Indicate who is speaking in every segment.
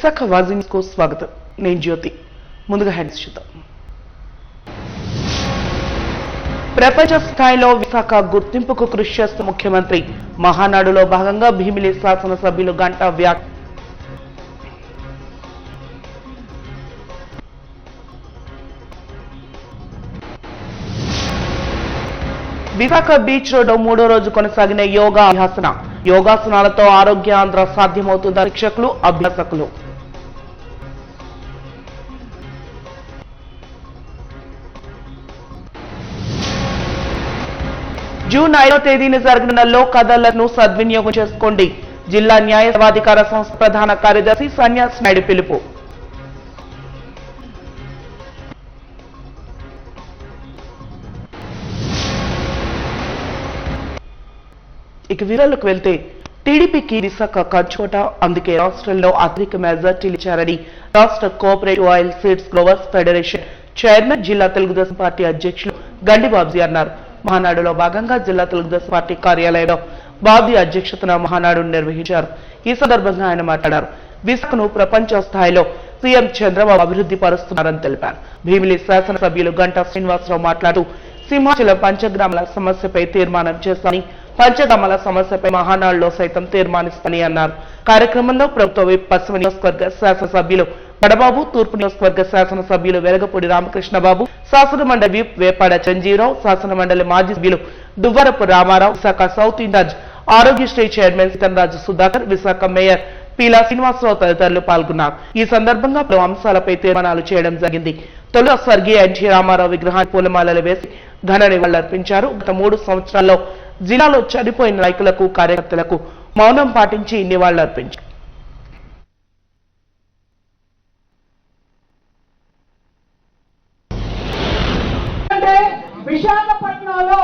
Speaker 1: విశాఖ వాజిన్స్ కు స్వాగతం. నేను జ్యోతి. ముందుగా హెడ్స్ చూద్దాం. ప్రపంచ స్థాయిలో విశాఖ గుర్తింపుకు కృషి చేస్తున్న ముఖ్యమంత్రి. మహానాడులో భాగంగా భీమిలి శాసనసభ్యులు గంటా వ్యాఖ్య. విశాఖ బీచ్ రోడ్ మూడో రోజు కొనసాగిన యోగాసనాలతో ఆరోగ్యాంధ్ర సాధ్యమవుతుందని శిక్షకులు, అభ్యాసకులు. జూన్ 5వ తేదీన జరగనున్న లోక్ అదాలత్ను సద్వినియోగం చేసుకోండి. జిల్లా న్యాయ సేవాధికార సంస్థ ప్రధాన కార్యదర్శి సన్యాసి నాయుడు పిలుపు. ఇక వివరాలకు వెళ్తే టీడీపీకి విశాఖ కంచోట, అందుకే రాష్ట్రంలో అత్యధిక మెజార్టీలు ఇచ్చారని రాష్ట్ర cooperative oil seeds growers federation chairman, జిల్లా తెలుగుదేశం పార్టీ అధ్యక్షులు గండి బాబ్జీ అన్నారు. మహానాడులో భాగంగా జిల్లా తెలుగుదేశం పార్టీ కార్యాలయంలో బాబ్జీ అధ్యక్షతన మహానాడు నిర్వహించారు. ఈ సందర్భంగా ఆయన మాట్లాడారు. విశాఖను ప్రపంచ స్థాయిలో సీఎం చంద్రబాబు అభివృద్ధి పరుస్తున్నారని తెలిపారు. భీమిలి శాసనసభ్యులు గంటా శ్రీనివాసరావు మాట్లాడుతూ సింహాచలం పంచగ్రామాల సమస్యపై తీర్మానం చేస్తామని, పంచగ్రామాల సమస్యపై మహానాడులో సైతం తీర్మానిస్తామని అన్నారు. కార్యక్రమంలో ప్రభుత్వ విప్ పశ్చిమ నియోజకవర్గ శాసనసభ్యులు బడబాబు, తూర్పు నియోజకవర్గ శాసనసభ్యులు వెలగపూడి రామకృష్ణబాబు, శాసన మండలి విప్ వేపాడ చంజీరావు, శాసన మండలి మాజీ సభ్యులు Duvvarapu Ramarao, Visakha south incharge Aarogyasri chairman Seethamraju Sudhakar, Visakha mayor Peela Srinivasarao తదితరులు పాల్గొన్నారు. ఈ సందర్భంగా పలు అంశాలపై తీర్మానాలు చేయడం జరిగింది. తొలుత స్వర్గీయ ఎన్టీ రామారావు విగ్రహాన్ని పూలమాలలు వేసి ఘన నివాళులర్పించారు. గత 3 సంవత్సరాల్లో జిల్లాలో చనిపోయిన నాయకులకు, కార్యకర్తలకు మౌనం పాటించి నివాళులర్పించారు.
Speaker 2: విశాఖపట్నంలో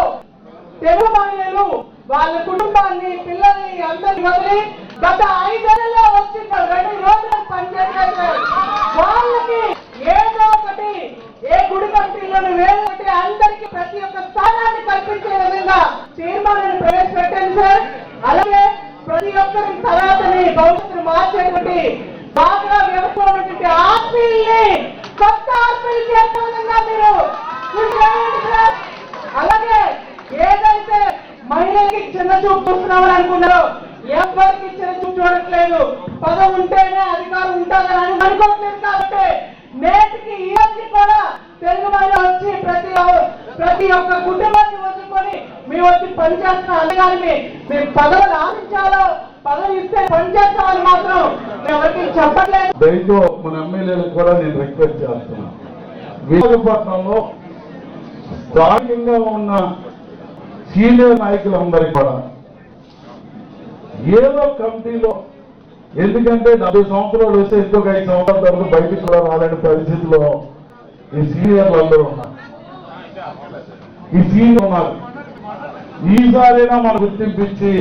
Speaker 2: తెలుగు మహిళలు వాళ్ళ కుటుంబాన్ని, పిల్లల్ని అందరినీ వదిలి గత 5 ఏళ్లలో వచ్చిన 2 రోజులు పనిచేసే వాళ్ళకి ఏదో ఒకటి, ఏ గుడి కమిటీలను వేరే అందరికీ ప్రతి ఒక్క స్థానాన్ని కల్పించే విధంగా తీర్మానాన్ని ప్రవేశపెట్టాను సార్. అలాగే ప్రతి ఒక్కరి తర్వాతని భవిష్యత్తును మార్చేటువంటి బాగా వ్యవస్థ ఆర్పీల్ని కొత్త ఆర్పీలు చేసే విధంగా మీరు అలాగే ఏదైతే మహిళలకి చిన్న చూపు చూస్తున్నామని అనుకున్నారో ఎవరికి చిన్న చూపు చూడట్లేదు. పదవి ఉంటేనే అధికారం ఉంటుందని అనుకోవట్లేదు. కాబట్టి నేటికి ఈ రోజు కూడా తెలుగు మహిళ వచ్చి ప్రతి ఒక్క కుటుంబాన్ని వదులుకొని మీ వచ్చి పనిచేస్తున్న అందుకని మేము పదవులు ఆశించాలో, పదవి ఇస్తే పనిచేస్తామని మాత్రం ఎవరికి చెప్పట్లేదు.
Speaker 3: దయతో మన ఎమ్మెల్యేలకు కూడా నేను రిక్వెస్ట్ చేస్తున్నాను. విశాఖపట్నంలో స్థానికంగా ఉన్న సీనియర్ నాయకులందరికీ కూడా ఏదో కమిటీలో, ఎందుకంటే 70 సంవత్సరాలు వస్తే ఇంకొక 5 సంవత్సరాల తర్వాత బయటికి కూడా రాలేని పరిస్థితిలో ఈ సీనియర్లు అందరూ ఉన్నారు. ఈసారైనా మనం గుర్తింపించి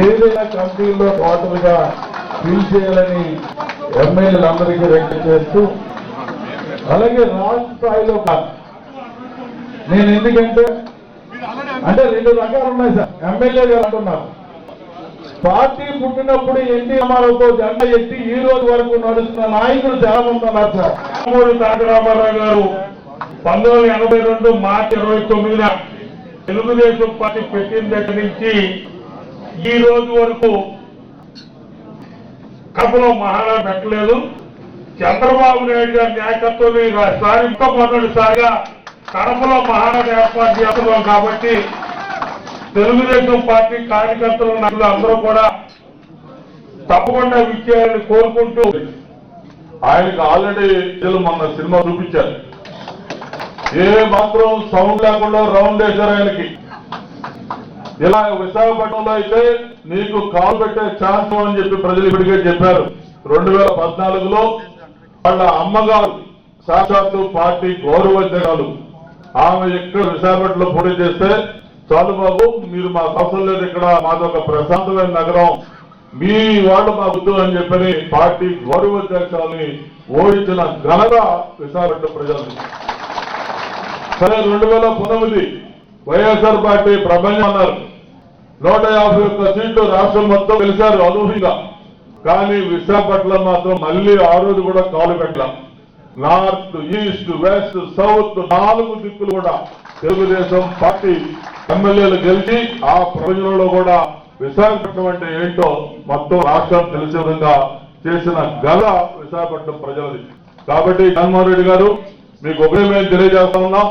Speaker 3: ఏదైనా కమిటీల్లో టోటల్ గా ఫిల్ చేయాలని ఎమ్మెల్యేలందరికీ రిక్వెస్ట్ చేస్తూ, అలాగే రాష్ట్ర స్థాయిలో నేను ఎందుకంటే 2 రకాలు ఉన్నాయి సార్. ఎమ్మెల్యే గారు అంటున్నారు పార్టీ పుట్టినప్పుడు ఎన్టీ రామారావుతో జెండా ఎత్తి ఈ రోజు వరకు నడుస్తున్న నాయకులు చాలా మంది ఉన్నారు సార్. తారక రామారావు గారు 1982 మార్చి 29న తెలుగుదేశం పార్టీ పెట్టిన దగ్గర నుంచి ఈ రోజు వరకు కడపలో మహానాడు పెట్టలేదు. చంద్రబాబు నాయుడు గారి నాయకత్వంలో ఈసారి మొదటిసారిగా కడపలో మహానాడు ఏర్పాటు చేస్తున్నాం. కాబట్టి తెలుగుదేశం పార్టీ కార్యకర్తలు, నాయకులు అందరూ కూడా తప్పకుండా విజయాన్ని కోరుకుంటూ, ఆయనకు ఆల్రెడీ మొన్న సినిమా చూపించారు. ఏ మాత్రం సౌండ్ లేకుండా రౌండ్ వేశారు ఆయనకి. ఇలా విశాఖపట్నంలో అయితే నీకు కాలు పెట్టే ఛాన్స్ అని చెప్పి ప్రజలు ఇప్పటికే చెప్పారు. 2014లో వాళ్ళ అమ్మగారు సాక్షాత్తు పార్టీ గౌరవాధ్యక్షురాలు ఆమె ఇక్కడ విశాఖపట్నంలో పోటీ చేస్తే, చాలు బాబు మీరు మాకు అవసరం లేదు, ఇక్కడ మాదొక ప్రశాంతమైన నగరం, మీ వాళ్ళు మా వద్దు అని చెప్పని పార్టీ గౌరవాధ్యక్షురాలని ఓడించిన ఘనత విశాఖపట్నం ప్రజలు. సరే 2019 వైఎస్ఆర్ పార్టీ ప్రపంచం అన్నారు. 151 సీట్లు రాష్ట్రం మొత్తం గెలిచారు అనూహ్యంగా. కానీ విశాఖపట్నం మాత్రం మళ్ళీ ఆ రోజు కూడా కాలు పెట్టాం. నార్త్, ఈస్ట్, వెస్ట్, సౌత్ 4 దిక్కులు కూడా తెలుగుదేశం పార్టీ ఎమ్మెల్యేలు గెలిచి ఆ ప్రజలలో కూడా విశాఖపట్నం అంటే ఏంటో మొత్తం రాష్ట్రం తెలిసే విధంగా చేసిన గల విశాఖపట్నం ప్రజలది. కాబట్టి జగన్మోహన్ రెడ్డి గారు మీకు ఒకటే మేము తెలియజేస్తా ఉన్నాం,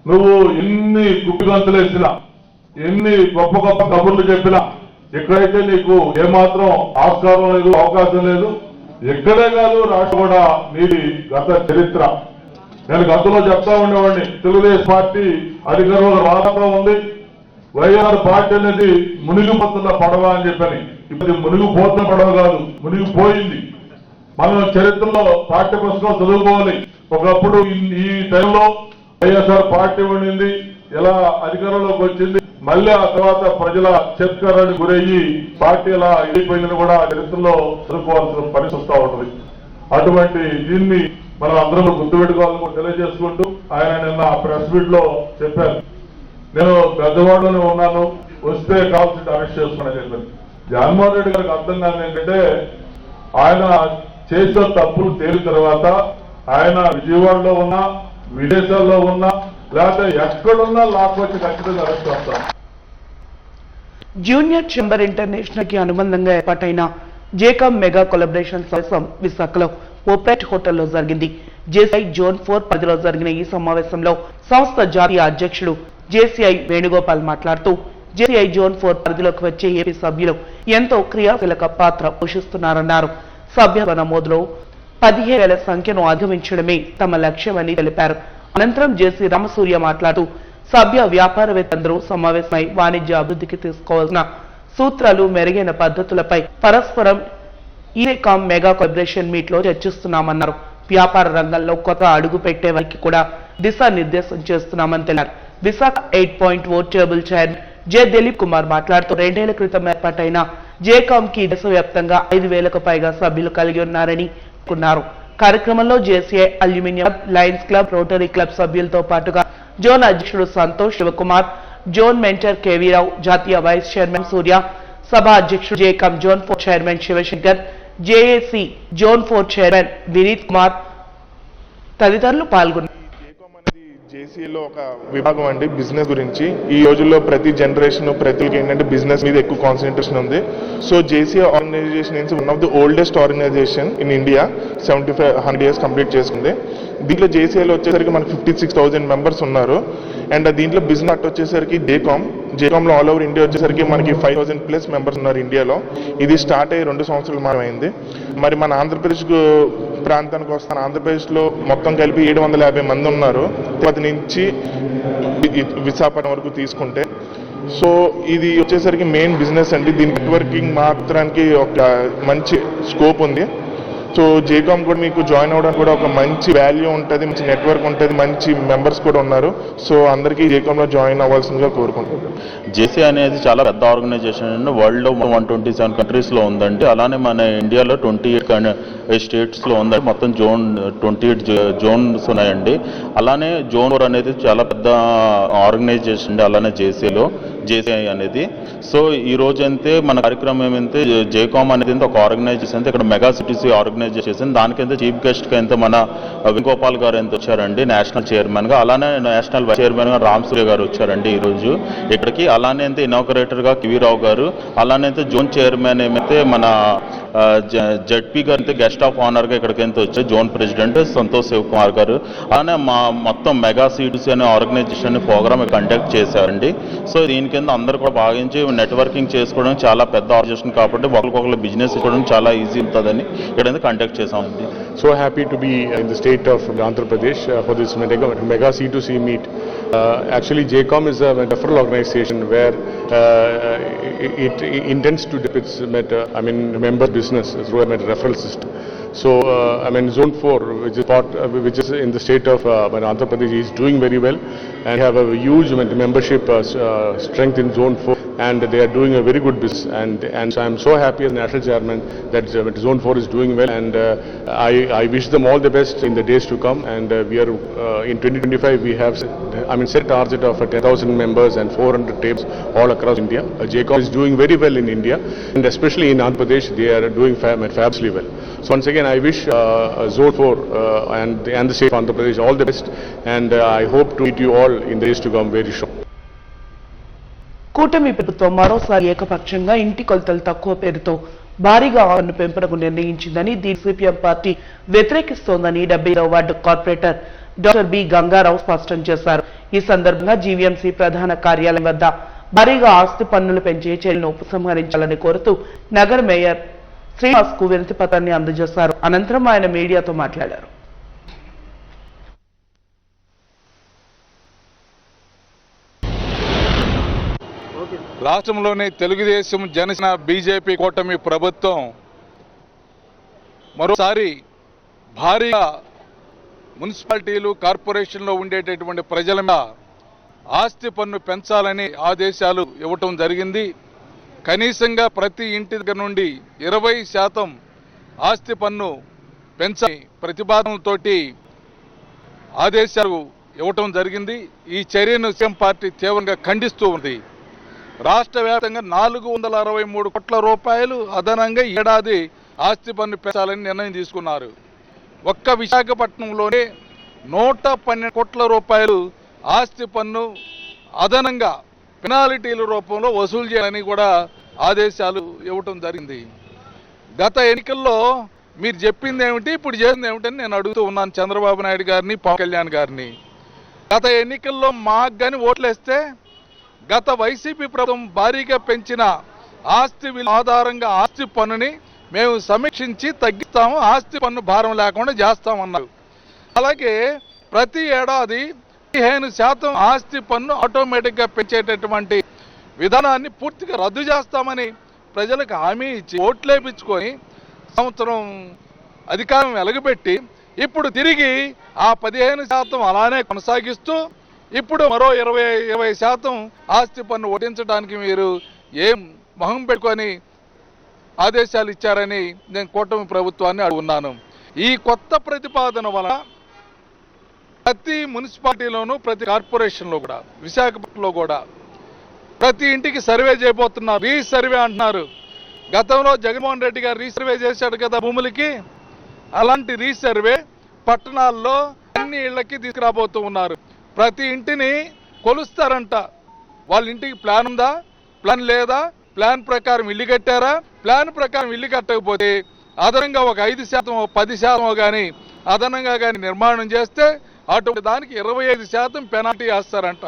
Speaker 3: నువ్వు ఎన్ని గుప్పిగంతులు వేసినా, ఎన్ని గొప్ప గొప్ప కబుర్లు చెప్పినా, ఎక్కడైతే నీకు ఏమాత్రం ఆస్కారం లేదు, అవకాశం లేదు. ఎక్కడే కాదు రాష్ట్రం కూడా నీది గత చరిత్ర. నేను గతంలో చెప్తా ఉండేవాడిని, తెలుగుదేశం పార్టీ అధికారంలో రాష్ట్రంలో ఉంది, వైఆర్ పార్టీ అనేది మునిగిపోతున్న పడవ అని చెప్పని. ఇప్పుడు మునిగిపోతున్న పడవ కాదు, మునిగిపోయింది. మనం చరిత్రలో పాఠ్య పుస్తకం చదువుకోవాలి. ఒకప్పుడు ఈ టైంలో వైఎస్ఆర్ పార్టీ ఉండింది, ఎలా అధికారంలోకి వచ్చింది, మళ్ళీ ఆ తర్వాత ప్రజల చేత్కారానికి గురయ్యి పార్టీ ఎలా అయిపోయిందని కూడా చరిత్రలో చదువుకోవాల్సిన పరిస్థితి వస్తూ ఉంటుంది. అటువంటి దీన్ని మనం అందరం గుర్తుపెట్టుకోవాలని తెలియజేసుకుంటూ ఆయన నిన్న ప్రెస్ మీట్ లో చెప్పారు, నేను పెద్దవాడులోనే ఉన్నాను, వస్తే కావాల్సిన అరెస్ట్ చేసుకున్నాను చెప్పాను. జగన్మోహన్ రెడ్డి గారికి అర్థం కాదు ఏంటంటే, ఆయన చేసిన తప్పులు తేలిన తర్వాత ఆయన విజయవాడలో ఉన్నా, విదేశాల్లో ఉన్నా, లేకపోతే ఎక్కడున్నా లాక్కొచ్చి ఖచ్చితంగా అరెస్ట్ చేస్తారు.
Speaker 1: జూనియర్ ఛాంబర్ ఇంటర్నేషనల్ కి అనుబంధంగా ఏర్పాటైన జేకామ్ మెగా కొలాబరేషన్ సమావేశం విశాఖలో ఓపెట్ హోటల్లో జరిగింది. జేసీఐ జోన్ 4 పరిధిలో జరిగిన ఈ సమావేశంలో సంస్థ జాతీయ అధ్యక్షుడు జేసీఐ వేణుగోపాల్ మాట్లాడుతూ, జేసీఐ జోన్ 4 పరిధిలోకి వచ్చే ఏపీ సభ్యులు ఎంతో క్రియాశీలక పాత్ర పోషిస్తున్నారన్నారు. సభ్యత్వ నమోదులో 15,000 సంఖ్యను అధిగమించడమే తమ లక్ష్యమని తెలిపారు. అనంతరం జేసీ రామసూర్య మాట్లాడుతూ, సభ్య వ్యాపారవేత్తలందరూ సమావేశమై వాణిజ్య అభివృద్ధికి తీసుకోవాల్సిన సూత్రాలు, మెరుగైన పద్ధతులపై పరస్పరం ఈకామ్ మెగా కొలాబరేషన్ మీట్ లో చర్చిస్తున్నామన్నారు. వ్యాపార రంగంలో కొత్త అడుగు పెట్టే వారికి కూడా దిశానిర్దేశం చేస్తున్నామని తెలిపారు. Visakha 8.0 table chairman J Dilip Kumar మాట్లాడుతూ, 2 ఏళ్ల క్రితం ఏర్పాటైన జేకామ్ కి దేశవ్యాప్తంగా 5,000కు పైగా సభ్యులు కలిగి ఉన్నారని అన్నారు. కార్యక్రమంలో JCI aluminium lions club, rotary club సభ్యులతో పాటుగా జోన్ అధ్యక్షుడు సంతోష్ శివకుమార్, జోన్ మెంటర్ కేవీరావు, జాతీయ వైస్ చైర్మన్ సూర్య, సభ అధ్యక్షుడు JCOM zone 4 chairman Shivashankar, JAC zone 4 chairman Vineeth Kumar తదితరులు పాల్గొన్నారు.
Speaker 4: జేసీలో ఒక విభాగం అండి బిజినెస్ గురించి. ఈ రోజుల్లో ప్రతి జనరేషన్ ప్రతికి ఏంటంటే బిజినెస్ మీద ఎక్కువ కాన్సన్ట్రేషన్ ఉంది. So JC organisation is one of the oldest organisation in India. 100 years complete చేసుకుంది. దీంట్లో జేసీఐలో వచ్చేసరికి మనకి 56,000 మెంబర్స్ ఉన్నారు. అండ్ దీంట్లో బిజినెస్ అట్ వచ్చేసరికి జేకామ్లో ఆల్ ఓవర్ ఇండియా వచ్చేసరికి మనకి 5,000+ మెంబర్స్ ఉన్నారు ఇండియాలో. ఇది స్టార్ట్ అయ్యి 2 సంవత్సరాలు మాత్రమే అయింది. మరి మన ఆంధ్రప్రదేశ్ ప్రాంతానికి వస్తాను, ఆంధ్రప్రదేశ్లో మొత్తం కలిపి 750 మంది ఉన్నారు తిరుపతి నుంచి విశాఖపట్నం వరకు తీసుకుంటే. సో ఇది వచ్చేసరికి మెయిన్ బిజినెస్ అండి. దీని నెట్వర్కింగ్ మాత్రానికి ఒక మంచి స్కోప్ ఉంది. సో జేకామ్ కూడా మీకు జాయిన్ అవ్వడానికి కూడా ఒక మంచి వాల్యూ ఉంటుంది, మంచి నెట్వర్క్ ఉంటుంది, మంచి మెంబర్స్ కూడా ఉన్నారు. సో అందరికీ జేకామ్లో జాయిన్ అవ్వాల్సిందిగా కోరుకుంటున్నాను.
Speaker 5: జేసీ అనేది చాలా పెద్ద ఆర్గనైజేషన్ అండి. వరల్డ్లో 127 కంట్రీస్లో ఉందండి. అలానే మన ఇండియాలో 28 స్టేట్స్లో ఉందండి. మొత్తం 28 జోన్స్ ఉన్నాయండి. అలానే జోన్ 4 అనేది చాలా పెద్ద ఆర్గనైజేషన్ అండి. అలానే జేసీఐ అనేది. సో ఈ రోజు అయితే మన కార్యక్రమం ఏమైతే జేకామ్ అనేది ఒక ఆర్గనైజేషన్ అయితే ఇక్కడ మెగా సిటీసీ ఆర్గనైజేషన్, దానికైతే చీఫ్ గెస్ట్ గా అయితే మన వేణుగోపాల్ గారు ఎంత వచ్చారండి నేషనల్ చైర్మన్ గా. అలానే నేషనల్ వైస్ చైర్మన్ గా రామసూర్య గారు వచ్చారండి ఈ రోజు ఇక్కడికి. అలానే అయితే ఇనాగరేటర్ గా కేవీరావు గారు, అలానే అయితే జోన్ చైర్మన్ ఏమైతే మన జడ్పీ గారు అయితే గెస్ట్ ఆఫ్ ఆనర్ గా ఇక్కడికి ఎంత వచ్చారు జోన్ ప్రెసిడెంట్ సంతోష్ శివకుమార్ గారు. అలానే మా మొత్తం మెగా సిటీసీ అనే ఆర్గనైజేషన్ ప్రోగ్రామ్ కండక్ట్ చేశారండి. సో దీని కింద అందరూ కూడా భావించి నెట్వర్కింగ్ చేసుకోవడం చాలా పెద్ద ఆర్గనైజేషన్ కాబట్టి ఒకరికొకరు బిజినెస్ చేసుకోవడం చాలా ఈజీ ఉంటుందని ఇక్కడ కండక్ట్ చేసామండి.
Speaker 6: So happy to be in the state of Andhra Pradesh for this mega C2C meet. Actually, JCOM is a referral organization where it intends to dip its member business through a referral system. So, Zone 4, which is in the state of Andhra Pradesh, is doing very well, and have a huge membership strength in Zone 4, and they are doing a very good business. And so I am so happy as national chairman that Zone 4 is doing well, and I wish them all the best in the days to come. And we are in 2025 we have set target of 10,000 members and 400 tables all across India. JCOM is doing very well in India, and especially in Andhra Pradesh, they are doing fabulously well. So once again, I wish Zone 4 and the state of Andhra Pradesh all the best, and I hope to meet you all in the days to come very soon.
Speaker 1: కూటమి ప్రభుత్వం మరోసారి ఏకపక్షంగా ఇంటి కొలతలు తక్కువ పేరుతో భారీగా పన్ను పెంపునకు నిర్ణయించిందని దీని సిపిఎం పార్టీ వ్యతిరేకిస్తోందని 70వ ward corporator doctor B Gangarao స్పష్టం చేశారు. ఈ సందర్భంగా జీవీఎంసీ ప్రధాన కార్యాలయం వద్ద భారీగా ఆస్తి పన్నులు పెంచే చర్యలను ఉపసంహరించాలని కోరుతూ నగర మేయర్ శ్రీనివాస్ కు వినతి పత్రాన్ని అందజేశారు. అనంతరం ఆయన మీడియాతో మాట్లాడారు.
Speaker 7: రాష్ట్రంలోని తెలుగుదేశం, జనసేన, బీజేపీ కూటమి ప్రభుత్వం మరోసారి భారీగా మున్సిపాలిటీలు, కార్పొరేషన్లో ఉండేటటువంటి ప్రజల మీద ఆస్తి పన్ను పెంచాలని ఆదేశాలు ఇవ్వటం జరిగింది. కనీసంగా ప్రతి ఇంటి దగ్గర నుండి 20% ఆస్తి పన్ను పెంచాలని ప్రతిపాదనలతోటి ఆదేశాలు ఇవ్వటం జరిగింది. ఈ చర్యను సీఎం పార్టీ తీవ్రంగా ఖండిస్తూ ఉంది. రాష్ట్ర వ్యాప్తంగా 463 కోట్ల రూపాయలు అదనంగా ఏడాది ఆస్తి పన్ను పెంచాలని నిర్ణయం తీసుకున్నారు. ఒక్క విశాఖపట్నంలోనే 112 కోట్ల రూపాయలు ఆస్తి పన్ను అదనంగా పెనాల్టీల రూపంలో వసూలు చేయాలని కూడా ఆదేశాలు ఇవ్వటం జరిగింది. గత ఎన్నికల్లో మీరు చెప్పింది ఏమిటి, ఇప్పుడు చేసింది ఏమిటని నేను అడుగుతూ ఉన్నాను చంద్రబాబు నాయుడు గారిని, పవన్ కళ్యాణ్ గారిని. గత ఎన్నికల్లో మాకు కానీ ఓట్లేస్తే గత వైసీపీ ప్రభుత్వం భారీగా పెంచిన ఆస్తి ఆధారంగా ఆస్తి పన్నుని మేము సమీక్షించి తగ్గిస్తాము, ఆస్తి పన్ను భారం లేకుండా చేస్తామన్నారు. అలాగే ప్రతి ఏడాది 15% ఆస్తి పన్ను ఆటోమేటిక్గా పెంచేటటువంటి విధానాన్ని పూర్తిగా రద్దు చేస్తామని ప్రజలకు హామీ ఇచ్చి ఓట్లేపించుకొని సంవత్సరం అధికారం వెలగబెట్టి ఇప్పుడు తిరిగి ఆ 15% అలానే కొనసాగిస్తూ ఇప్పుడు మరో 20% ఆస్తి పన్ను వడ్డించడానికి మీరు ఏం మొహం పెట్టుకొని ఆదేశాలు ఇచ్చారని నేను కూటమి ప్రభుత్వాన్ని అడుగున్నాను. ఈ కొత్త ప్రతిపాదన వల్ల ప్రతి మున్సిపాలిటీలోనూ, ప్రతి కార్పొరేషన్లో కూడా, విశాఖపట్నంలో కూడా ప్రతి ఇంటికి సర్వే చేయబోతున్నారు. రీసర్వే అంటున్నారు. గతంలో జగన్మోహన్ రెడ్డి గారు రీసర్వే చేశాడు కదా భూములకి, అలాంటి రీసర్వే పట్టణాల్లో అన్ని ఇళ్లకి తీసుకురాబోతూ ఉన్నారు. ప్రతి ఇంటిని కొలుస్తారంట. వాళ్ళ ఇంటికి ప్లాన్ ఉందా, ప్లాన్ లేదా, ప్లాన్ ప్రకారం ఇల్లు కట్టారా, ప్లాన్ ప్రకారం ఇల్లు కట్టకపోతే అదనంగా ఒక 5%, 10% కానీ అదనంగా కానీ నిర్మాణం చేస్తే అటువంటి దానికి 25% పెనాల్టీ వేస్తారంట.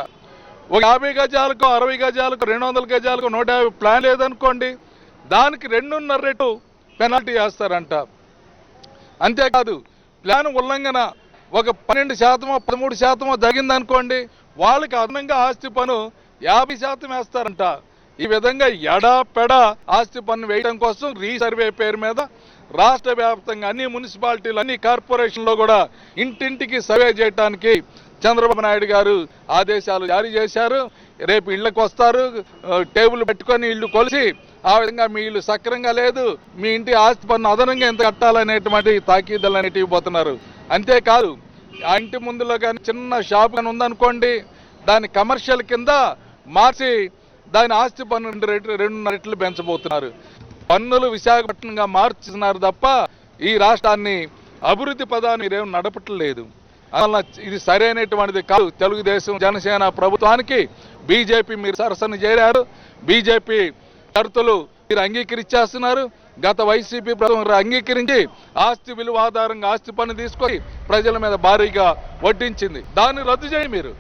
Speaker 7: ఒక 50 గజాలకు, 60 గజాలకు, 200 గజాలకు 150 ప్లాన్ లేదనుకోండి, దానికి 2.5 రెట్లు పెనాల్టీ వేస్తారంట. అంతేకాదు ప్లాన్ ఉల్లంఘన ఒక 12%, 13% జరిగిందనుకోండి, వాళ్ళకి అదనంగా ఆస్తి పన్ను 50% వేస్తారంట. ఈ విధంగా ఎడాపెడ ఆస్తి పన్ను వేయడం కోసం రీసర్వే పేరు మీద రాష్ట్ర వ్యాప్తంగా అన్ని మున్సిపాలిటీలు, అన్ని కార్పొరేషన్లో కూడా ఇంటింటికి సర్వే చేయడానికి చంద్రబాబు నాయుడు గారు ఆదేశాలు జారీ చేశారు. రేపు ఇళ్లకు వస్తారు, టేబుల్ పెట్టుకొని ఇల్లు కొలిసి ఆ విధంగా మీ ఇల్లు సక్రంగా లేదు, మీ ఇంటి ఆస్తి పన్ను అదనంగా ఎంత కట్టాలనేటువంటి తాకీదులు అనేటివి పోతున్నారు. అంతేకాదు ఆ ఇంటి ముందులో కానీ చిన్న షాప్ కానీ ఉందనుకోండి, దాని కమర్షియల్ కింద మార్చి దాని ఆస్తి పన్ను 2.5 రెట్లు పెంచబోతున్నారు. పన్నులు విశాఖపట్నంగా మార్చుతున్నారు తప్ప ఈ రాష్ట్రాన్ని అభివృద్ధి పదాన్ని మీరేం నడపట్లేదు. అందువల్ల ఇది సరైనటువంటిది కాదు. తెలుగుదేశం, జనసేన ప్రభుత్వానికి బీజేపీ మీరు సరసన చేరారు. బీజేపీ షరతులు మీరు అంగీకరించేస్తున్నారు. గత వైసీపీ ప్రభుత్వం అంగీకరించి ఆస్తి విలువ ఆధారంగా ఆస్తి పన్ను తీసుకొని ప్రజల మీద భారీగా వడ్డించింది. దాన్ని రద్దు చేయి మీరు.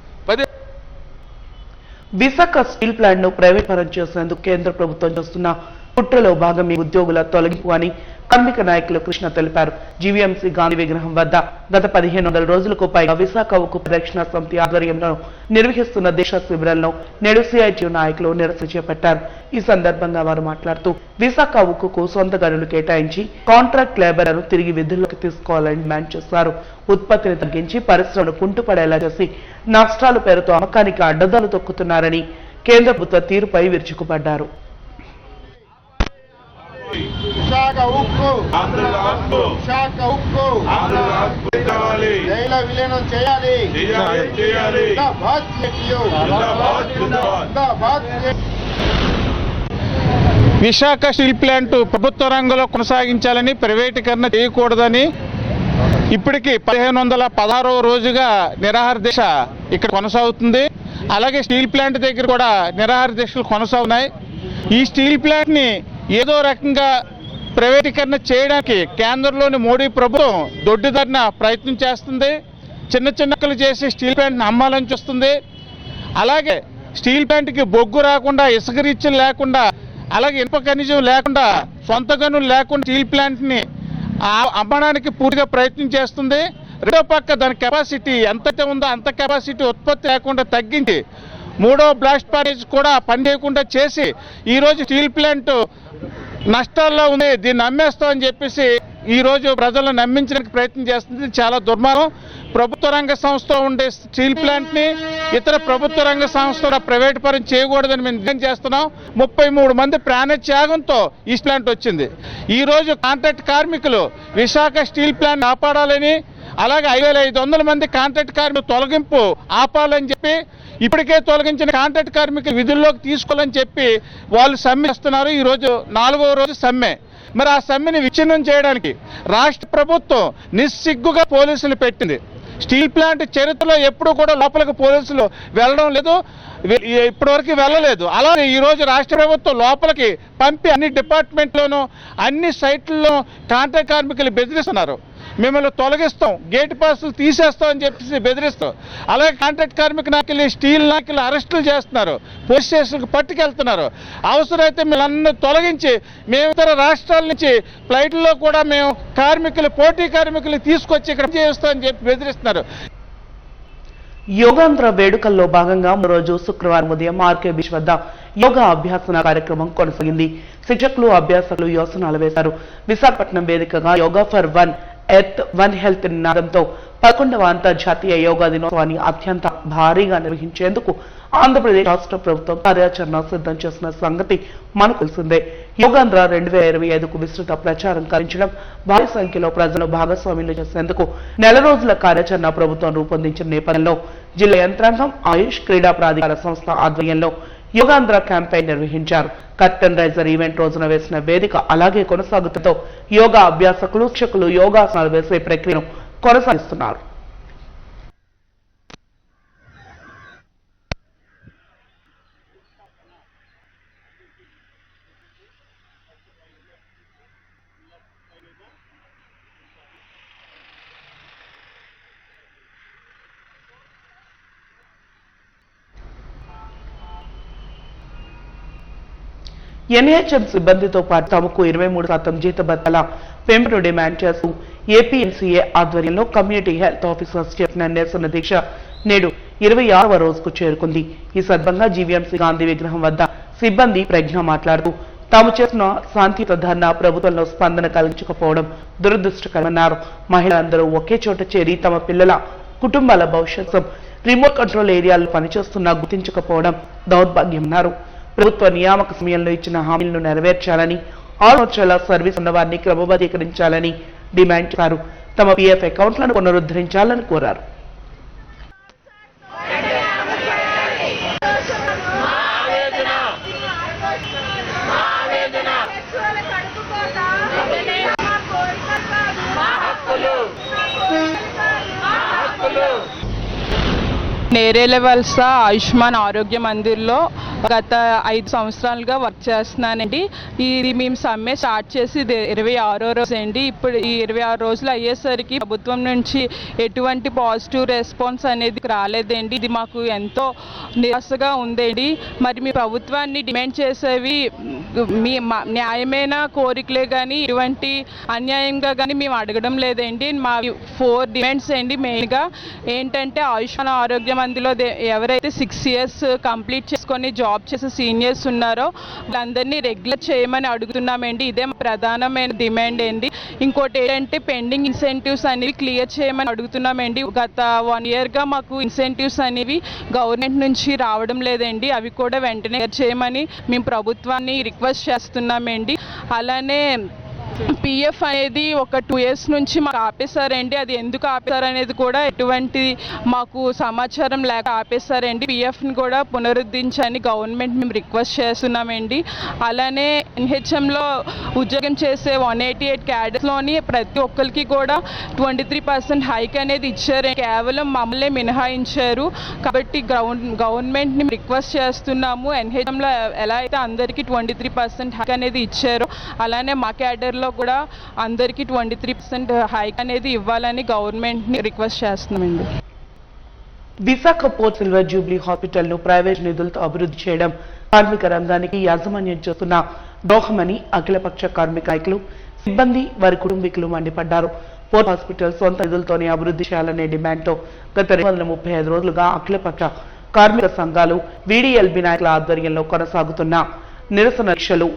Speaker 1: విశాఖ స్టీల్ ప్లాంట్ ను ప్రైవేట్ పరం చేసేందుకు కేంద్ర ప్రభుత్వం చేస్తున్న కుట్రలో భాగం ఈ ఉద్యోగుల తొలగింపు అని కార్మిక నాయకులు కృష్ణ తెలిపారు. జీవీఎంసీ గాంధీ విగ్రహం వద్ద గత 1500 రోజులకు పైగా విశాఖ ఉక్కు పరిరక్షణ సమితి ఆధ్వర్యంలో నిర్వహిస్తున్న దేశ శిబిరంలో నేడు సిఐటియు నాయకులు నిరసన చేపట్టారు. ఈ సందర్భంగా వారు మాట్లాడుతూ విశాఖ ఉక్కుకు సొంత గనులు కేటాయించి కాంట్రాక్ట్ లేబర్లను తిరిగి విధుల్లోకి తీసుకోవాలని డిమాండ్ చేశారు. ఉత్పత్తిని తగ్గించి పరిశ్రమలు కుంటుపడేలా చేసి నష్టాల పేరుతో అమ్మకానికి అడ్డదాలు తొక్కుతున్నారని కేంద్ర ప్రభుత్వ తీరుపై విరుచుకుపడ్డారు.
Speaker 8: విశాఖ ఉక్కు
Speaker 3: ఆంధ్రుల హక్కు
Speaker 8: విశాఖ ఉక్కు
Speaker 3: ఆంధ్రుల హక్కు కావాలి.
Speaker 8: జైల విలీనం చేయాలి.
Speaker 3: చేయాలి.
Speaker 8: జిందాబాద్ సిఐటియు.
Speaker 3: జిందాబాద్ జిందాబాద్.
Speaker 8: జిందాబాద్
Speaker 9: విశాఖ స్టీల్ ప్లాంట్ ప్రభుత్వ రంగంలో కొనసాగించాలని, ప్రైవేటీకరణ చేయకూడదని ఇప్పటికీ 1516వ రోజుగా నిరాహార దీక్ష ఇక్కడ కొనసాగుతుంది. అలాగే స్టీల్ ప్లాంట్ దగ్గర కూడా నిరాహార దీక్షలు కొనసాగుతున్నాయి. ఈ స్టీల్ ప్లాంట్ని ఏదో రకంగా ప్రైవేటీకరణ చేయడానికి కేంద్రంలోని మోడీ ప్రభుత్వం దొడ్డిదారిన ప్రయత్నం చేస్తుంది. చిన్నకలు చేసి స్టీల్ ప్లాంట్ని అమ్మాలని చూస్తుంది. అలాగే స్టీల్ ప్లాంట్కి బొగ్గు రాకుండా, ఇసుక రీచ్లు లేకుండా, అలాగే ఇనుప ఖనిజం లేకుండా, సొంత గనులు లేకుండా స్టీల్ ప్లాంట్ని అమ్మడానికి పూర్తిగా ప్రయత్నం చేస్తుంది. రెండో పక్క దాని కెపాసిటీ ఎంతైతే ఉందో అంత కెపాసిటీ ఉత్పత్తి లేకుండా తగ్గించి మూడో బ్లాస్ట్ ప్యాకేజ్ కూడా పనిచేయకుండా చేసి ఈరోజు స్టీల్ ప్లాంట్ నష్టాల్లో ఉంది, దీన్ని అమ్మేస్తామని చెప్పేసి ఈరోజు ప్రజలను నమ్మించడానికి ప్రయత్నం చేస్తుంది. చాలా దుర్మార్గం. ప్రభుత్వ రంగ సంస్థ ఉండే స్టీల్ ప్లాంట్ని ఇతర ప్రభుత్వ రంగ సంస్థ ప్రైవేట్ పరం చేయకూడదని మేము నిర్ణయం చేస్తున్నాం. 33 మంది ప్రాణత్యాగంతో ఈ ప్లాంట్ వచ్చింది. ఈరోజు కాంట్రాక్ట్ కార్మికులు విశాఖ స్టీల్ ప్లాంట్ కాపాడాలని, అలాగే 5500 మంది కాంట్రాక్ట్ కార్మికులు తొలగింపు ఆపాలని చెప్పి, ఇప్పటికే తొలగించిన కాంట్రాక్ట్ కార్మికులు విధుల్లోకి తీసుకోవాలని చెప్పి వాళ్ళు సమ్మె చేస్తున్నారు. ఈరోజు 4వ రోజు సమ్మె. మరి ఆ సమ్మెని విచ్ఛిన్నం చేయడానికి రాష్ట్ర ప్రభుత్వం నిస్సిగ్గుగా పోలీసులు పెట్టింది. స్టీల్ ప్లాంట్ చరిత్రలో ఎప్పుడూ కూడా లోపలికి పోలీసులు వెళ్ళడం లేదు, ఇప్పటివరకు వెళ్ళలేదు. అలాగే ఈరోజు రాష్ట్ర ప్రభుత్వం లోపలికి పంపి అన్ని డిపార్ట్మెంట్లోనూ అన్ని సైట్లలో కాంట్రాక్ట్ కార్మికులు బెదిరిస్తున్నారు. మిమ్మల్ని తొలగిస్తాం, గేట్ పాసులు తీసేస్తాం అని చెప్పేసి బెదిరిస్తాం. అలాగే కాంట్రాక్ట్ కార్మిక నాయకులు, స్టీల్ నాయకులు అరెస్టులు చేస్తున్నారు, పోలీస్ స్టేషన్కి పట్టుకెళ్తున్నారు. అవసరమైతే మిమ్మల్ని తొలగించి మేము ఇతర రాష్ట్రాల నుంచి ఫ్లైట్లో కూడా మేము పోటీ కార్మికులు తీసుకొచ్చి ఇక్కడ చేస్తామని చెప్పి బెదిరిస్తున్నారు.
Speaker 1: యోగాంధ్ర వేడుకల్లో భాగంగా రోజు శుక్రవారం ఉదయం ఆర్కే బీచ్ వద్ద యోగా అభ్యాసన కార్యక్రమం కొనసాగింది. శిక్షకులు, అభ్యాసకులు యోసనాలు వేశారు. విశాఖపట్నం వేదికగా yoga for one earth one health నినాదంతో 11వ అంతర్జాతీయ యోగా దినోత్సవాన్ని అత్యంత భారీగా నిర్వహించేందుకు ఆంధ్రప్రదేశ్ రాష్ట్ర ప్రభుత్వం కార్యాచరణ సిద్ధం చేసిన సంగతి మనకు తెలిసిందే. యోగాంధ్ర 2025కు విస్తృత ప్రచారం కల్పించడం, భారీ సంఖ్యలో ప్రజలు భాగస్వామ్యం చేసేందుకు నెల రోజుల కార్యాచరణ ప్రభుత్వం రూపొందించిన నేపథ్యంలో జిల్లా యంత్రాంగం, ఆయుష్, క్రీడా ప్రాధికార సంస్థ ఆధ్వర్యంలో యోగాంధ్ర క్యాంపెయిన్ నిర్వహించారు. కర్టన్ రైజర్ ఈవెంట్ రోజున వేసిన వేదిక అలాగే కొనసాగుతూ యోగా అభ్యాసకులు, శిక్షకులు యోగాసనాలు వేసే ప్రక్రియను కొనసాగిస్తున్నారు. ఎన్హెచ్ఎం సిబ్బందితో పాటు తమకు 23% జీతభత్యాల పెంపును డిమాండ్ చేస్తూ ఏపీఎన్సీఏ ఆధ్వర్యంలో కమ్యూనిటీ హెల్త్ ఆఫీసర్స్ చేసిన నిరసన దీక్ష నేడు 26వ రోజుకు చేరుకుంది. ఈ సందర్భంగా జీవీఎంసీ గాంధీ విగ్రహం వద్ద సిబ్బంది ప్రజ్ఞ మాట్లాడుతూ తాము చేసిన శాంతియుత ధర్నా ప్రభుత్వంలో స్పందన కలిగించకపోవడం దురదృష్టకరమన్నారు. మహిళలందరూ ఒకే చోట చేరి తమ పిల్లల, కుటుంబాల భవిష్యత్తు రిమోట్ కంట్రోల్ ఏరియాల్లో పనిచేస్తున్నా గుర్తించకపోవడం దౌర్భాగ్యమన్నారు. ప్రభుత్వ నియామక సమయంలో ఇచ్చిన హామీలను నెరవేర్చాలని, 6 సంవత్సరాల సర్వీస్ ఉన్న వారిని క్రమబద్ధీకరించాలని డిమాండ్ చేశారు. తమ పీఎఫ్ అకౌంట్లను పునరుద్ధరించాలని కోరారు.
Speaker 10: నేరేల వలస ఆయుష్మాన్ ఆరోగ్య మందిర్లో గత 5 సంవత్సరాలుగా వర్క్ చేస్తున్నానండి. ఇది మేము సమ్మె స్టార్ట్ చేసి ఇది 26వ రోజు అండి. ఇప్పుడు ఈ 26 రోజులు అయ్యేసరికి ప్రభుత్వం నుంచి ఎటువంటి పాజిటివ్ రెస్పాన్స్ అనేది రాలేదండి. ఇది మాకు ఎంతో నిరాశగా ఉందండి. మరి మీ ప్రభుత్వాన్ని డిమాండ్ చేసేవి మీ న్యాయమైన కోరికలే కానీ ఎటువంటి అన్యాయంగా కానీ మేము అడగడం లేదండి. మా 4 డిమాండ్స్ అండి. మెయిన్గా ఏంటంటే ఆయుష్మాన్ ఆరోగ్య మందిలో ఎవరైతే 6 years కంప్లీట్ చేసుకొని జాబ్ చేసే సీనియర్స్ ఉన్నారో వాళ్ళందరినీ రెగ్యులర్ చేయమని అడుగుతున్నామండి. ఇదే ప్రధానమైన డిమాండ్ అండి. ఇంకోటి ఏంటంటే పెండింగ్ ఇన్సెంటివ్స్ అనేవి క్లియర్ చేయమని అడుగుతున్నామండి. గత 1 yearగా మాకు ఇన్సెంటివ్స్ అనేవి గవర్నమెంట్ నుంచి రావడం లేదండి. అవి కూడా వెంటనే చేయమని మేము ప్రభుత్వాన్ని రిక్వెస్ట్ చేస్తున్నామండి. అలానే పిఎఫ్ అనేది ఒక 2 years నుంచి మాకు ఆపేశారండి. అది ఎందుకు ఆపేశారనేది కూడా ఎటువంటి మాకు సమాచారం లేక ఆపేశారండి. పిఎఫ్ని కూడా పునరుద్ధరించని గవర్నమెంట్ మేము రిక్వెస్ట్ చేస్తున్నామండి. అలానే ఎన్హెచ్ఎంలో ఉద్యోగం చేసే 188 క్యాడర్స్లోని ప్రతి ఒక్కరికి కూడా 23% హైక్ అనేది ఇచ్చారు. కేవలం మమ్మల్ని మినహాయించారు. కాబట్టి గవర్నమెంట్ని రిక్వెస్ట్ చేస్తున్నాము. ఎన్హెచ్ఎంలో ఎలా అయితే అందరికీ 23% హైక్ అనేది ఇచ్చారో అలానే మా క్యాడర్లో కూడా అందరికీ 23% హైక్ అనేది ఇవ్వాలని గవర్నమెంట్ని రిక్వెస్ట్ చేస్తున్నామండి.
Speaker 1: విశాఖ పోర్ట్ సిల్వర్ జూబ్లీ హాస్పిటల్ను ప్రైవేట్ నిధులతో అభివృద్ధి చేయడం కార్మిక రంగానికి యాజమాన్యం చేస్తున్న ద్రోహమని అఖిలపక్ష కార్మిక నాయకులు, సిబ్బంది, వారి కుటుంబీకులు మండిపడ్డారు. పోర్ట్ హాస్పిటల్ సొంత నిధులతోనే అభివృద్ధి చేయాలనే డిమాండ్తో గత 235 రోజులుగా అఖిలపక్ష కార్మిక సంఘాలు, వీడీఎల్బీ నాయకుల ఆధ్వర్యంలో కొనసాగుతున్న నిరసన దీక్షలు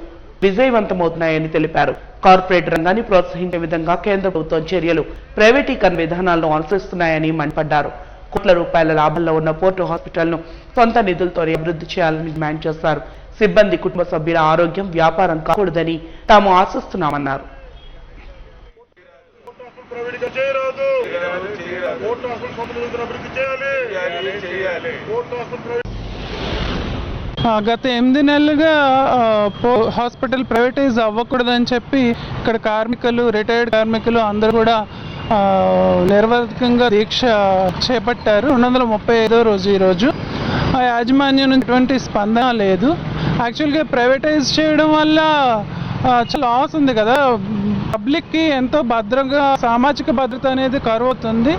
Speaker 1: విజయవంతమవుతున్నాయని తెలిపారు. కార్పొరేట్ రంగాన్ని ప్రోత్సహించే విధంగా కేంద్ర ప్రభుత్వం చర్యలు, ప్రైవేటీకరణ విధానాలను అనుసరిస్తున్నాయని మండిపడ్డారు. కోట్ల రూపాయల లాభంలో ఉన్న పోర్టు హాస్పిటల్ను సొంత నిధులతోనే అభివృద్ధి చేయాలని డిమాండ్ చేశారు. సిబ్బంది, కుటుంబ సభ్యుల ఆరోగ్యం వ్యాపారం కాకూడదని తాము ఆశిస్తున్నామన్నారు.
Speaker 9: గత 8 నెలలుగా హాస్పిటల్ ప్రైవేటైజ్ అవ్వకూడదని చెప్పి ఇక్కడ కార్మికులు, రిటైర్డ్ కార్మికులు అందరూ కూడా నిర్వాధికంగా దీక్ష చేపట్టారు. 235వ రోజు ఈరోజు. ఆ యాజమాన్యం నుంచి ఎటువంటి స్పందన లేదు. యాక్చువల్గా ప్రైవేటైజ్ చేయడం వల్ల చాలా లాస్ ఉంది కదా, పబ్లిక్కి ఎంతో భద్రంగా సామాజిక భద్రత అనేది కరువుతుంది.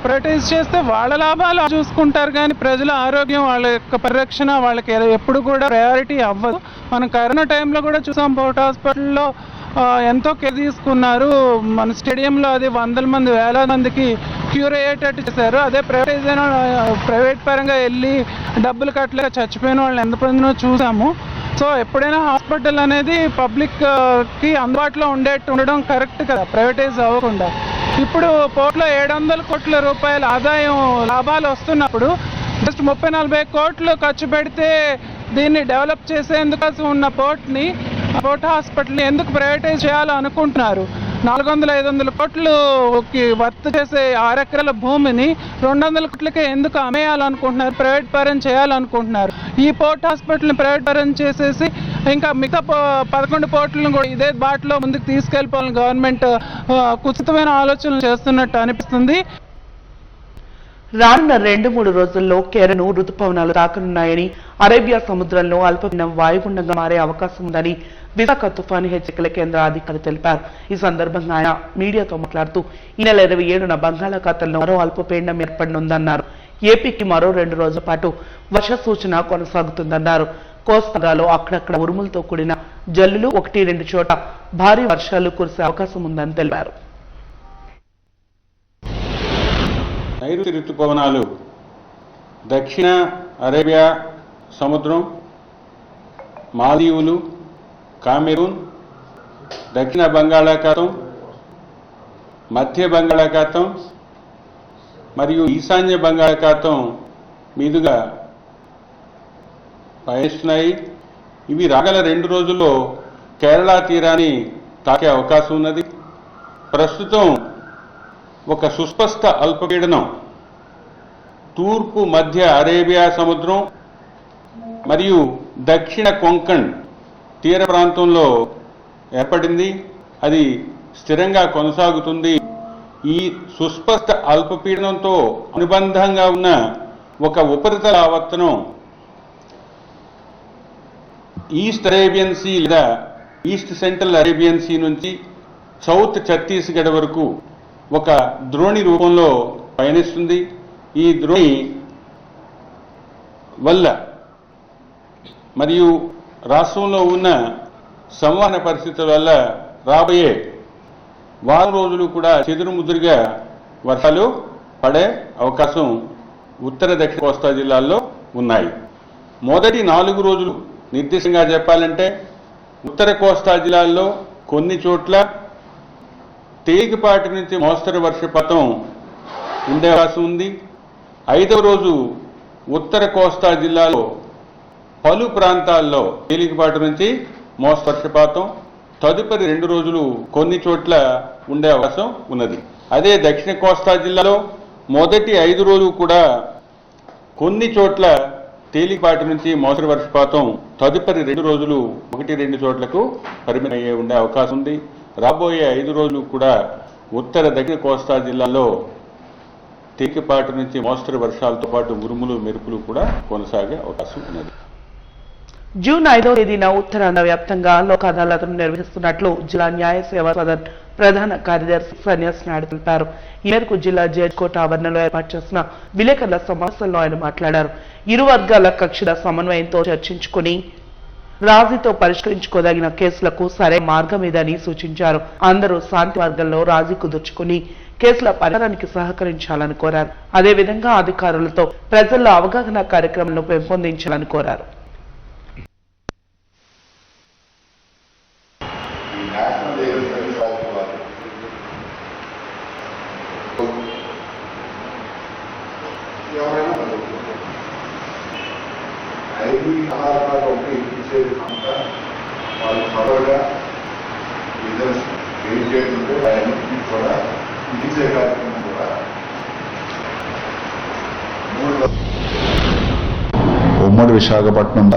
Speaker 9: ప్రైవేటైజ్ చేస్తే వాళ్ళ లాభాలు చూసుకుంటారు కానీ ప్రజల ఆరోగ్యం, వాళ్ళ యొక్క పరిరక్షణ వాళ్ళకి ఎప్పుడు కూడా ప్రయారిటీ అవ్వదు. మనం కరోనా టైంలో కూడా చూసాం, పోర్ట్ హాస్పిటల్లో ఎంతో కేర్ తీసుకున్నారు. మన స్టేడియంలో అది 100 మంది, వేలాది మందికి క్యూర్ అయ్యేటట్టు చేశారు. అదే ప్రైవేటైజ్ అయిన ప్రైవేట్ పరంగా వెళ్ళి డబ్బులు కట్టలేక చచ్చిపోయిన వాళ్ళని ఎంతమందినో చూసాము. సో ఎప్పుడైనా హాస్పిటల్ అనేది పబ్లిక్కి అందుబాటులో ఉండడం కరెక్ట్ కదా, ప్రైవేటైజ్ అవ్వకుండా. ఇప్పుడు పోర్ట్లో 700 కోట్ల రూపాయల ఆదాయం లాభాలు వస్తున్నప్పుడు జస్ట్ 30-40 కోట్లు ఖర్చు పెడితే దీన్ని డెవలప్ చేసేందుకు ఉన్న పోర్ట్ హాస్పిటల్ని ఎందుకు ప్రైవేటైజ్ చేయాలనుకుంటున్నారు? 400-500 కోట్లుకి వర్త్ చేసే 6 ఎకరాల భూమిని 200 కోట్లకే ఎందుకు అమ్మేయాలనుకుంటున్నారు, ప్రైవేట్ పరం చేయాలనుకుంటున్నారు? ఈ పోర్ట్ హాస్పిటల్ని ప్రైవేట్ పరం చేసేసి ఇంకా మిగతా 11 పోర్టులను కూడా ఇదే బాటలో ముందుకు తీసుకెళ్ళిపోవాలని గవర్నమెంట్ కుచితమైన ఆలోచనలు చేస్తున్నట్టు అనిపిస్తుంది.
Speaker 1: రానున్న 2-3 రోజుల్లో కేరళను రుతుపవనాలు తాకనున్నాయని, అరేబియా సముద్రంలో అల్పపీడనం వాయుగుండంగా మారే అవకాశం ఉందని విశాఖ తుఫాను హెచ్చరికల కేంద్ర అధికారి తెలిపారు. ఈ సందర్భంగా ఆయన మీడియాతో మాట్లాడుతూ ఈ నెల 27న బంగాళాఖాతంలో మరో అల్పపీడనం ఏర్పడనుందన్నారు. ఏపీకి మరో 2 రోజుల పాటు వర్ష సూచన కొనసాగుతుందన్నారు. కోస్తాలో అక్కడక్కడ ఉరుములతో కూడిన జల్లులు, 1-2 చోట భారీ వర్షాలు కురిసే అవకాశం ఉందని తెలిపారు.
Speaker 11: నైరుతి ఋతుపవనాలు దక్షిణ అరేబియా సముద్రం, మాల్దీవులు, కామెరూన్, దక్షిణ బంగాళాఖాతం, మధ్య బంగాళాఖాతం మరియు ఈశాన్య బంగాళాఖాతం మీదుగా పయనిస్తున్నాయి. ఇవి రాగల 2 రోజుల్లో కేరళ తీరాన్ని తాకే అవకాశం ఉన్నది. ప్రస్తుతం ఒక సుస్పష్ట అల్పపీడనం తూర్పు మధ్య అరేబియా సముద్రం మరియు దక్షిణ కొంకణ్ తీర ప్రాంతంలో ఏర్పడింది. అది స్థిరంగా కొనసాగుతుంది. ఈ సుస్పష్ట అల్పపీడనంతో అనుబంధంగా ఉన్న ఒక ఉపరితల ఆవర్తనం ఈస్ట్ అరేబియన్ సీ లేదా ఈస్ట్ సెంట్రల్ అరేబియన్ సీ నుంచి సౌత్ ఛత్తీస్గఢ్ వరకు ఒక ద్రోణి రూపంలో పయనిస్తుంది. ఈ ద్రోణి వల్ల మరియు రాష్ట్రంలో ఉన్న సంవహన పరిస్థితుల వల్ల రాబోయే వారం రోజులు కూడా చెదురుముదురుగా వర్షాలు పడే అవకాశం ఉత్తర దక్షిణ కోస్తా జిల్లాల్లో ఉన్నాయి. మొదటి 4 రోజులు నిర్దిష్టంగా చెప్పాలంటే ఉత్తర కోస్తా జిల్లాల్లో కొన్ని చోట్ల తేలికపాటి నుంచి మోస్తరు వర్షపాతం ఉండే అవకాశం ఉంది. 5వ రోజు ఉత్తర కోస్తా జిల్లాలో పలు ప్రాంతాల్లో తేలికపాటి నుంచి మోస్తరు వర్షపాతం, తదుపరి 2 రోజులు కొన్ని చోట్ల ఉండే అవకాశం ఉన్నది. అదే దక్షిణ కోస్తా జిల్లాలో మొదటి 5 రోజులు కూడా కొన్ని చోట్ల తేలికపాటి నుంచి మోస్తరు వర్షపాతం, తదుపరి 2 రోజులు 1-2 చోట్లకు పరిమితమయ్యే ఉండే అవకాశం ఉంది. రాబోయే 5 రోజులు కూడా ఉత్తర దక్షిణ కోస్తా జిల్లాలో తేలికపాటి నుంచి మోస్తరు వర్షాలతో పాటు ఉరుములు మెరుపులు కూడా కొనసాగే అవకాశం ఉన్నది.
Speaker 1: జూన్ 5వ తేదీన ఉత్తరాంధ్ర వ్యాప్తంగా లోక్ అదాలత్ను నిర్వహిస్తున్నట్లు జిల్లా న్యాయ సేవా సదన్ ప్రధాన కార్యదర్శి సన్యాసి నాయుడు తెలిపారు. ఈ మేరకు జిల్లా జడ్జి కోట ఆవరణలో ఏర్పాటు చేసిన విలేకరుల సమావేశంలో ఆయన మాట్లాడారు. ఇరు వర్గాల కక్షల సమన్వయంతో చర్చించుకుని రాజీతో పరిష్కరించుకోదగిన కేసులకు సరైన మార్గం ఇదని సూచించారు. అందరూ శాంతి మార్గంలో రాజీ కుదుర్చుకుని కేసుల పరిహారానికి సహకరించాలని కోరారు. అదేవిధంగా అధికారులతో ప్రజల్లో అవగాహన కార్యక్రమాలను పెంపొందించాలని కోరారు.
Speaker 8: వాళ్ళు త్వరగా ఏం చేస్తుంటే ఆయనకి కూడా ఇచ్చే కార్యక్రమం కూడా
Speaker 12: ఉమ్మడి విశాఖపట్నం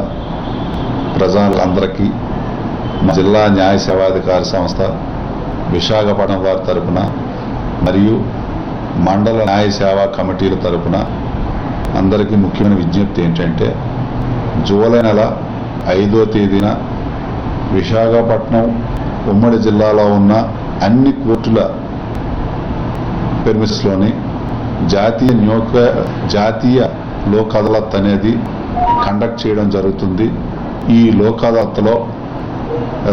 Speaker 12: ప్రజలందరికీ జిల్లా న్యాయ సేవాధికార సంస్థ విశాఖపట్నం వారి తరపున మరియు మండల న్యాయ సేవా కమిటీల తరపున అందరికీ ముఖ్యమైన విజ్ఞప్తి ఏంటంటే, జూలై నెల 5వ తేదీన విశాఖపట్నం ఉమ్మడి జిల్లాలో ఉన్న అన్ని కోర్టుల పెర్మిస్లోని జాతీయ లోక్ అదాలత్ అనేది కండక్ట్ చేయడం జరుగుతుంది. ఈ లోక్ అదాలత్లో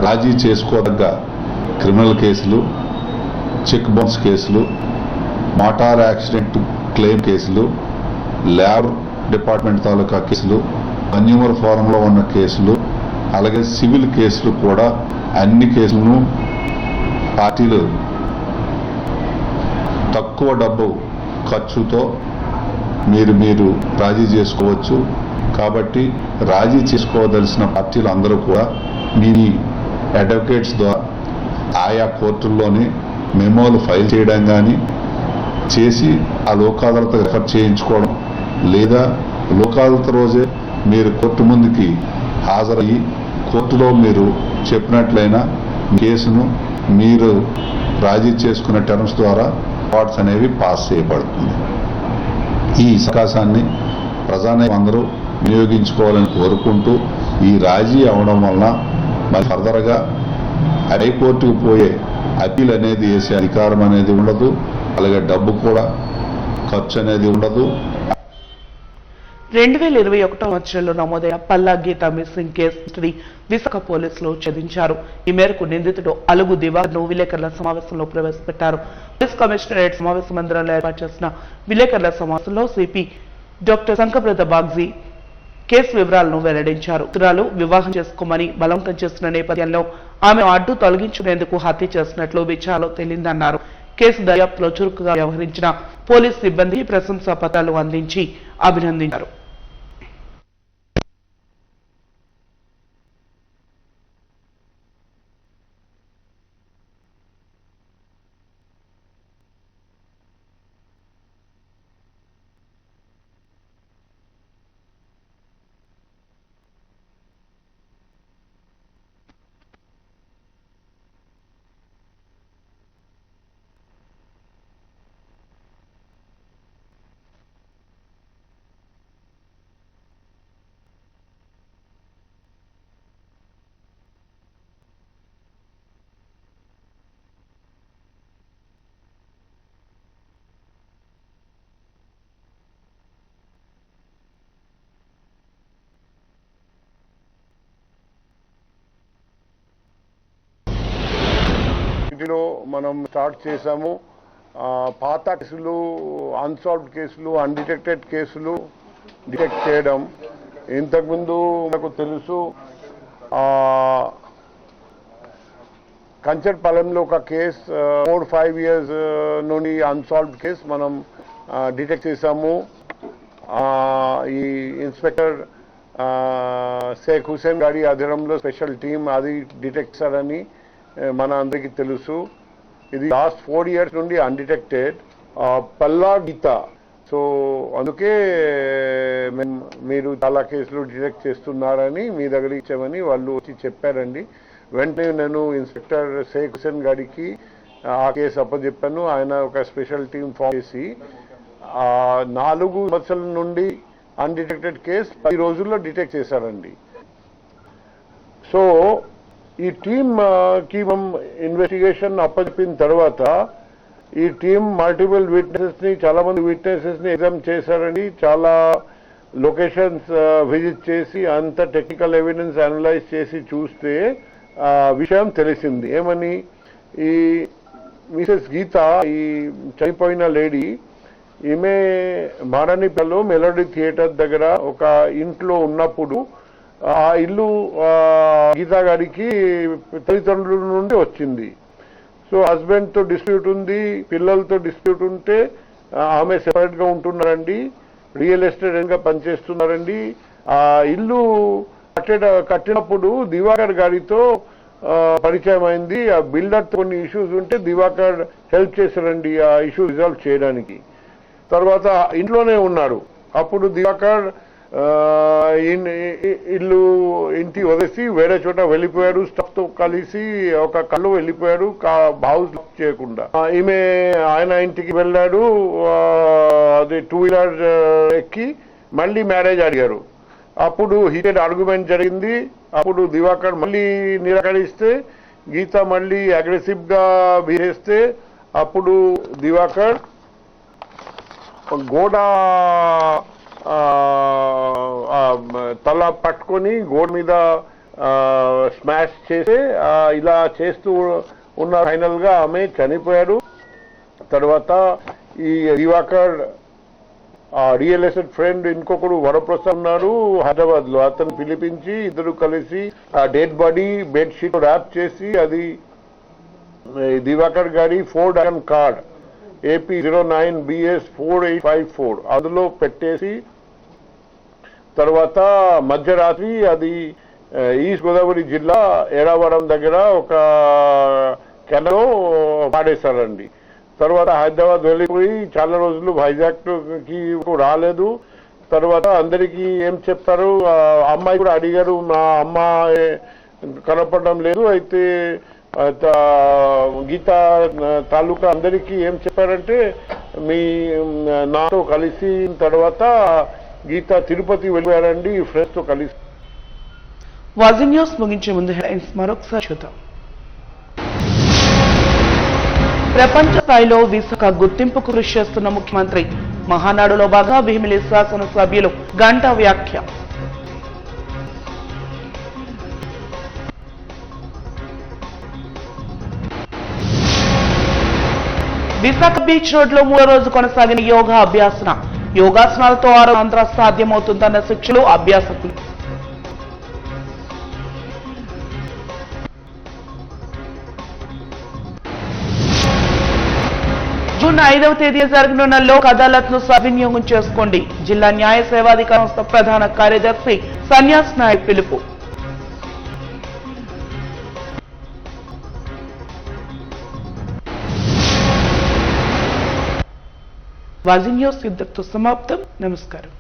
Speaker 12: రాజీ చేసుకోదగ్గ క్రిమినల్ కేసులు, చెక్ బౌన్స్ కేసులు, మోటార్ యాక్సిడెంట్ క్లెయిమ్ కేసులు, ల్యాబ్ డిపార్ట్మెంట్ తాలూకా కేసులు, కన్జ్యూమర్ ఫోరంలో ఉన్న కేసులు, అలాగే సివిల్ కేసులు కూడా అన్ని కేసులను పార్టీలు తక్కువ డబ్బు ఖర్చుతో మీరు రాజీ చేసుకోవచ్చు. కాబట్టి రాజీ చేసుకోదలసిన పార్టీలు అందరూ కూడా మీ అడ్వకేట్స్ ద్వారా ఆయా కోర్టుల్లోని మెమోలు ఫైల్ చేయడం కానీ చేసి ఆ లోక్ అదాలత్ రిఫర్ చేయించుకోవడం, లేదా లోక్ అదాలత్ రోజే మీరు కోర్టు ముందుకి హాజరయ్యి కోర్టులో మీరు చెప్పినట్లయినా కేసును మీరు రాజీ చేసుకున్న టర్మ్స్ ద్వారా అవార్డ్స్ అనేవి పాస్ చేయబడుతుంది. ఈ అవకాశాన్ని ప్రజానీకం అందరూ వినియోగించుకోవాలని కోరుకుంటూ, ఈ రాజీ అవడం వల్ల మరి ఫర్దర్గా హైకోర్టుకు పోయే అప్పీల్ అనేది వేసే అధికారం అనేది ఉండదు, అలాగే డబ్బు కూడా ఖర్చు అనేది ఉండదు.
Speaker 1: 2021 సంవత్సరంలో నమోదైన పల్లా గీత మిస్సింగ్ కేసు విశాఖ పోలీసులు ఛేదించారు. ఈ మేరకు నిందితుడు అలుగు దివాకర్ను విలేకరుల సమావేశంలో ప్రవేశపెట్టారు. పోలీస్ కమిషనరేట్ సమావేశ మందిరంలో ఏర్పాటు చేసిన విలేకరుల సమావేశంలో సిపి డాక్టర్ శంకర్ప్రద బాగ్జీ కేసు వివరాలను వెల్లడించారు. ఉత్తరాలు వివాహం చేసుకోమని బలవంతం చేస్తున్న నేపథ్యంలో ఆమెను అడ్డు తొలగించుకునేందుకు హత్య చేసినట్లు విచారణలో తేలిందన్నారు. కేసు దర్యాప్తులో చురుకుగా వ్యవహరించిన పోలీస్ సిబ్బంది ప్రశంసా పత్రాలు అందించి అభినందించారు.
Speaker 6: ఇందులో మనం స్టార్ట్ చేసాము. పాత కేసులు, అన్సాల్వ్డ్ కేసులు, అన్డిటెక్టెడ్ కేసులు డిటెక్ట్ చేయడం. ఇంతకుముందు మనకు తెలుసు కంచర్పాలెంలో ఒక కేసు 4-5 years నుండి అన్సాల్వ్డ్ కేసు మనం డిటెక్ట్ చేసాము. ఈ ఇన్స్పెక్టర్ షేక్ హుసేన్ గారి ఆధ్వర్యంలో స్పెషల్ టీం అది డిటెక్ట్ చేశారని
Speaker 13: మన అందరికీ తెలుసు. ఇది లాస్ట్ 4 years నుండి అన్డిటెక్టెడ్ పల్లా గీత. సో అందుకే మీరు చాలా కేసులు డిటెక్ట్ చేస్తున్నారని మీ దగ్గర ఇచ్చామని వాళ్ళు వచ్చి చెప్పారండి. వెంటనే నేను ఇన్స్పెక్టర్ షేక్ హుసేన్ గారికి ఆ కేసు అప్పచెప్పాను. ఆయన ఒక స్పెషల్ టీం ఫామ్ చేసి 4 సంవత్సరాల నుండి అన్డిటెక్టెడ్ కేసు 10 రోజుల్లో డిటెక్ట్ చేశారండి. సో ఈ టీంకి మనం ఇన్వెస్టిగేషన్ అప్పచెప్పిన తర్వాత ఈ టీం మల్టిపుల్ విట్నెసెస్ని చాలా మంది విట్నెసెస్ని ఎగ్జామ్ చేశారండి. చాలా లొకేషన్స్ విజిట్ చేసి అంత టెక్నికల్ ఎవిడెన్స్ అనలైజ్ చేసి చూస్తే విషయం తెలిసింది. ఏమని, ఈ మిసెస్ గీత, ఈ చనిపోయిన లేడీ, ఈమె మారానిపల్లిలో మెలోడీ థియేటర్ దగ్గర ఒక ఇంట్లో ఉన్నప్పుడు ఆ ఇల్లు గీతా గారికి తల్లిదండ్రుల నుండి వచ్చింది. సో హస్బెండ్తో డిస్ప్యూట్ ఉంది, పిల్లలతో డిస్ప్యూట్ ఉంటే ఆమె సెపరేట్గా ఉంటున్నారండి. రియల్ ఎస్టేట్గా పనిచేస్తున్నారండి. ఆ ఇల్లు కట్టినప్పుడు దివాకర్ గారితో పరిచయం అయింది. ఆ బిల్డర్ కొన్ని ఇష్యూస్ ఉంటే దివాకర్ హెల్ప్ చేశారండి ఆ ఇష్యూ రిజాల్వ్ చేయడానికి. తర్వాత ఇంట్లోనే ఉన్నారు. అప్పుడు దివాకర్ ఇంటి వదిలేసి వేరే చోట వెళ్ళిపోయారు. స్టఫ్తో కలిసి ఒక కళ్ళు వెళ్ళిపోయారు, హౌస్ చేయకుండా. ఈమె ఆయన ఇంటికి వెళ్ళాడు. అది 2-wheeler ఎక్కి మళ్ళీ మ్యారేజ్ అడిగారు. అప్పుడు హీటెడ్ ఆర్గ్యుమెంట్ జరిగింది. అప్పుడు దివాకర్ మళ్ళీ నిరాకరిస్తే గీత మళ్ళీ అగ్రెసివ్గా బిహేవ్ చేస్తే అప్పుడు దివాకర్ గోడ తల పట్టుకొని గోడ మీద స్మాష్ చేసి ఇలా చేస్తూ ఉన్న ఫైనల్ గా ఆమె చనిపోయారు. తర్వాత ఈ దివాకర్ రియల్ ఎస్టేట్ ఫ్రెండ్ ఇంకొకరు వరప్రసాద్ ఉన్నారు హైదరాబాద్ లో. అతను పిలిపించి ఇద్దరు కలిసి ఆ డెడ్ బాడీ బెడ్షీట్ ర్యాప్ చేసి అది దివాకర్ గారి Ford iron card AP 09BS 4854 అందులో పెట్టేసి తర్వాత మధ్యరాత్రి అది ఈస్ట్ గోదావరి జిల్లా ఏరావరం దగ్గర ఒక కెనలో పాడేశారండి. తర్వాత హైదరాబాద్ వెళ్ళిపోయి చాలా రోజులు వైజాగ్కి రాలేదు. తర్వాత అందరికీ ఏం చెప్పారు, అమ్మాయి కూడా అడిగారు, మా అమ్మ కనపడడం లేదు. అయితే గీత తాలూకా అందరికీ ఏం చెప్పారంటే, నాతో కలిసి తర్వాత గీత తిరుపతి వెళ్ళారండి ఫ్రెండ్స్ తో కలిసి.
Speaker 1: వాజీ న్యూస్ ముగించే ముందు హెడ్లైన్స్ మరొకసారి చూద్దాం. ప్రపంచ స్థాయిలో విశాఖ గుర్తింపుకు కృషి చేస్తున్న ముఖ్యమంత్రి. మహానాడులో భాగంగా భీమిలి శాసనసభ్యులు గంటా వ్యాఖ్య. విశాఖ బీచ్ రోడ్ లో 3వ రోజు కొనసాగిన యోగా అభ్యాసన. యోగాసనాలతో ఆరోగ్యాంధ్ర సాధ్యమవుతుందన్న శిక్షలు అభ్యాసకులు. జూన్ 5వ తేదీ జరగనున్న లోక్ అదాలత్ ను సద్వినియోగం చేసుకోండి. జిల్లా న్యాయ సేవాధికార సంస్థ ప్రధాన కార్యదర్శి సన్యాస్ నాయక్ పిలుపు. వాజీ న్యూస్ ఇంతటితో సమాప్తం. నమస్కారం.